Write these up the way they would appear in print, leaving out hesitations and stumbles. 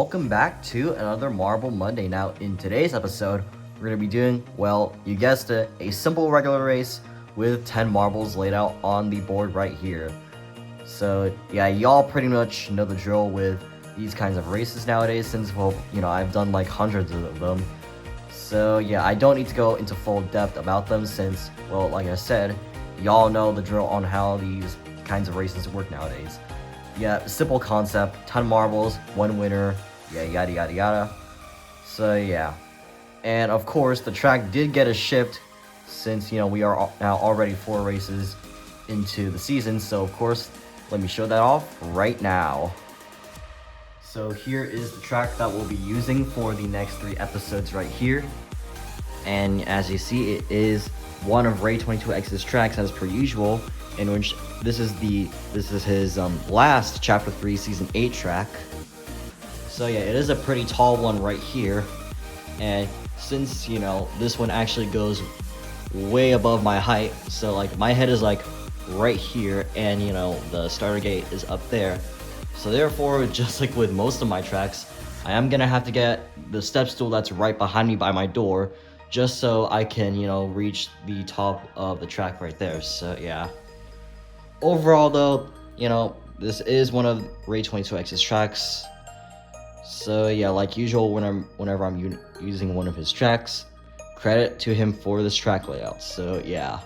welcome back to another Marble Monday. Now, in today's episode, we're going to be doing, well, you guessed it, a simple regular race with 10 marbles laid out on the board right here. So, yeah, y'all pretty much know the drill with these kinds of races nowadays since, well, I've done like hundreds of them. So, yeah, I don't need to go into full depth about them since, well, like I said, y'all know the drill on how these kinds of races work nowadays. Yeah, simple concept, 10 marbles, 1 winner, yeah, yada yada yada. So yeah, and of course the track did get us shipped since we are now already 4 races into the season. So of course, let me show that off right now. So here is the track that we'll be using for the next 3 episodes right here. And as you see, it is one of Ray22X's tracks as per usual, in which this is his last Chapter 3 Season 8 track. So yeah, it is a pretty tall one right here, and since this one actually goes way above my height, so like my head is like right here, and the starter gate is up there, so therefore, just like with most of my tracks, I am gonna have to get the step stool that's right behind me by my door, just so I can reach the top of the track right there. So yeah. Overall though, this is one of Ray22X's tracks. So yeah, like usual, whenever I'm using one of his tracks, credit to him for this track layout. So yeah.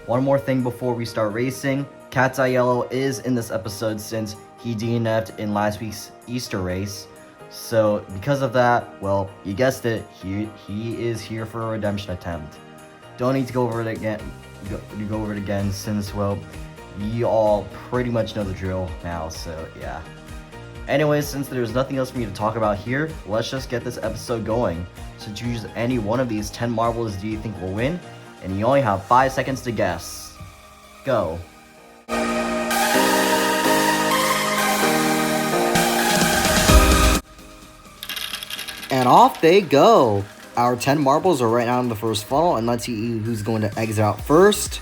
One more thing before we start racing, Cat's Eye Yellow is in this episode since he DNF'd in last week's Easter race. So because of that, well, you guessed it, he is here for a redemption attempt. Don't need to go over it again since, well, you all pretty much know the drill now, so yeah. Anyways, since there's nothing else for me to talk about here, let's just get this episode going. So choose any one of these 10 marbles do you think will win, and you only have 5 seconds to guess. Go. And off they go! Our 10 marbles are right now in the first funnel, and let's see who's going to exit out first.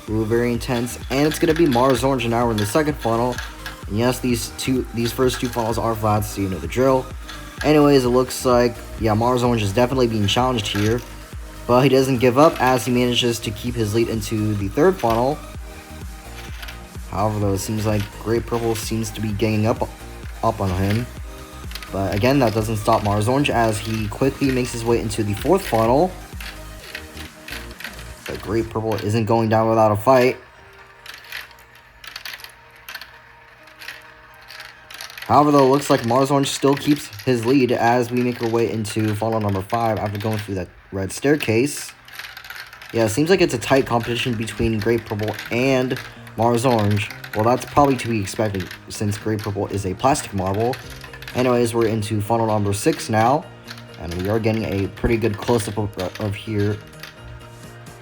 Ooh, very intense, and it's going to be Mars Orange, and now we're in the second funnel. And yes, these first 2 funnels are flats, so you know the drill. Anyways, it looks like, yeah, Mars Orange is definitely being challenged here, but he doesn't give up as he manages to keep his lead into the third funnel. However, though, it seems like Great Purple seems to be ganging up on him. But again, that doesn't stop Mars Orange as he quickly makes his way into the fourth funnel. But Great Purple isn't going down without a fight. However, though, it looks like Mars Orange still keeps his lead as we make our way into funnel number 5 after going through that red staircase. Yeah, it seems like it's a tight competition between Great Purple and Mars Orange. Well, that's probably to be expected since Great Purple is a plastic marble. Anyways, we're into funnel number 6 now, and we are getting a pretty good close-up of here.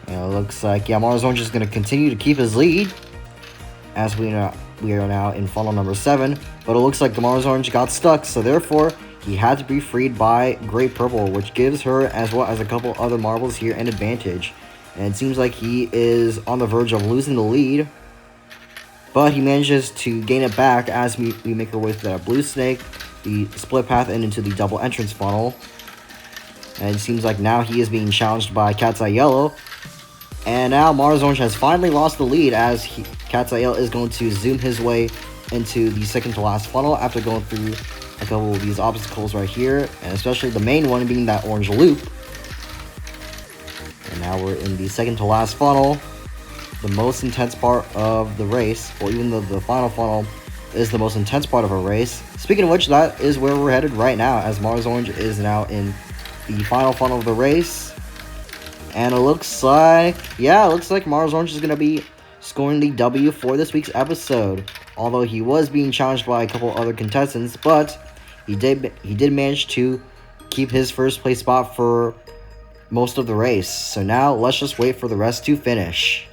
And it looks like, yeah, Mars Orange is going to continue to keep his lead, as we are now in funnel number 7. But it looks like the Mars Orange got stuck, so therefore, he had to be freed by Great Purple, which gives her, as well as a couple other marbles here, an advantage. And it seems like he is on the verge of losing the lead, but he manages to gain it back as we make our way through that blue snake, the split path, and into the double entrance funnel. And it seems like now he is being challenged by Cat's Eye Yellow. And now Mars Orange has finally lost the lead as Cat's Eye Yellow is going to zoom his way into the second to last funnel after going through a couple of these obstacles right here, and especially the main one being that orange loop. And now we're in the second to last funnel, the most intense part of the race, or even though the final funnel is the most intense part of a race. Speaking of which, that is where we're headed right now, as Mars Orange is now in the final funnel of the race. And it looks like, yeah, it looks like Mars Orange is going to be scoring the W for this week's episode. Although he was being challenged by a couple other contestants, but he did manage to keep his first place spot for most of the race. So now let's just wait for the rest to finish.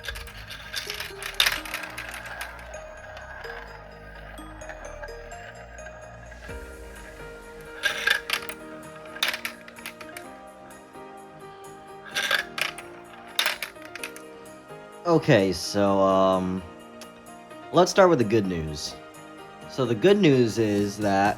Okay, so let's start with the good news. So the good news is that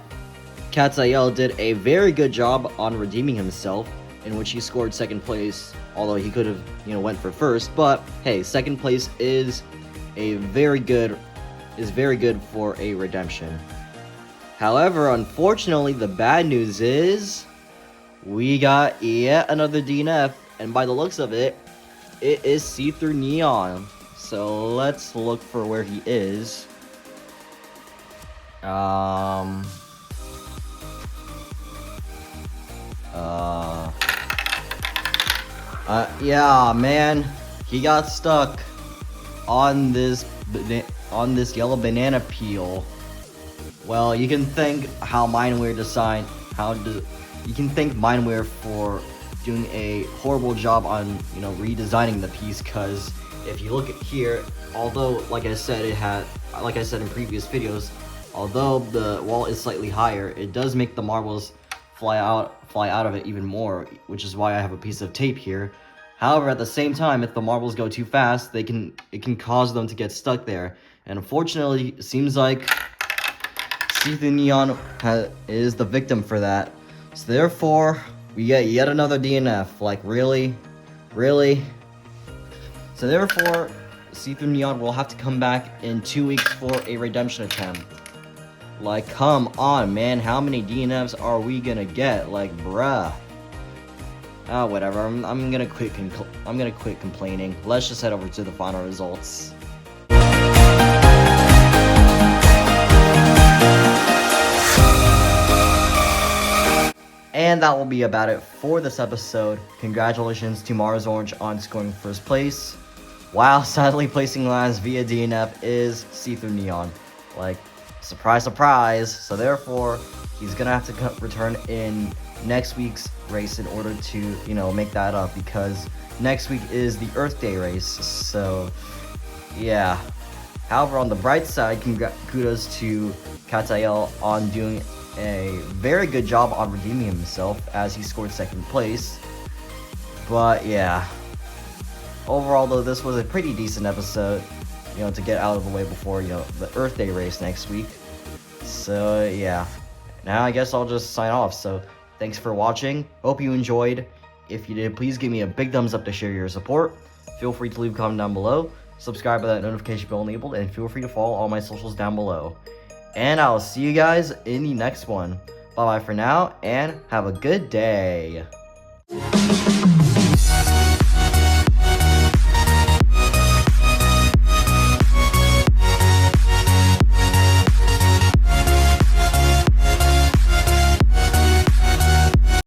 Katayel did a very good job on redeeming himself, in which he scored second place, although he could have, went for first. But hey, second place is very good for a redemption. However, unfortunately, the bad news is we got yet another DNF, and by the looks of it, it is See-Through Neon. So let's look for where he is. Yeah, man, he got stuck on this yellow banana peel. Well, you can thank you can thank Mindware for doing a horrible job on redesigning the piece, because if you look at here, although like I said in previous videos, although the wall is slightly higher, it does make the marbles fly out of it even more, which is why I have a piece of tape here. However, at the same time, if the marbles go too fast, it can cause them to get stuck there. And unfortunately, it seems like See-Through Neon is the victim for that. So therefore, we get yet another DNF. Like, really? So therefore, See-Through Neon will have to come back in 2 weeks for a redemption attempt. Like, come on, man. How many DNFs are we gonna get? Like, bruh. Whatever. I'm gonna quit complaining. Let's just head over to the final results. And that will be about it for this episode. Congratulations to Mars Orange on scoring first place, while sadly placing last via DNF is See-Through Neon. Like, surprise, surprise. So therefore, he's gonna have to return in next week's race in order to, make that up, because next week is the Earth Day race. So, yeah. However, on the bright side, kudos to Katayel on doing a very good job on redeeming himself, as he scored second place. But yeah, overall though, this was a pretty decent episode, to get out of the way before, the Earth Day race next week. So yeah, now I guess I'll just sign off. So thanks for watching. Hope you enjoyed. If you did, please give me a big thumbs up to share your support. Feel free to leave a comment down below. Subscribe with that notification bell enabled, and feel free to follow all my socials down below. And I'll see you guys in the next one. Bye-bye for now, and have a good day.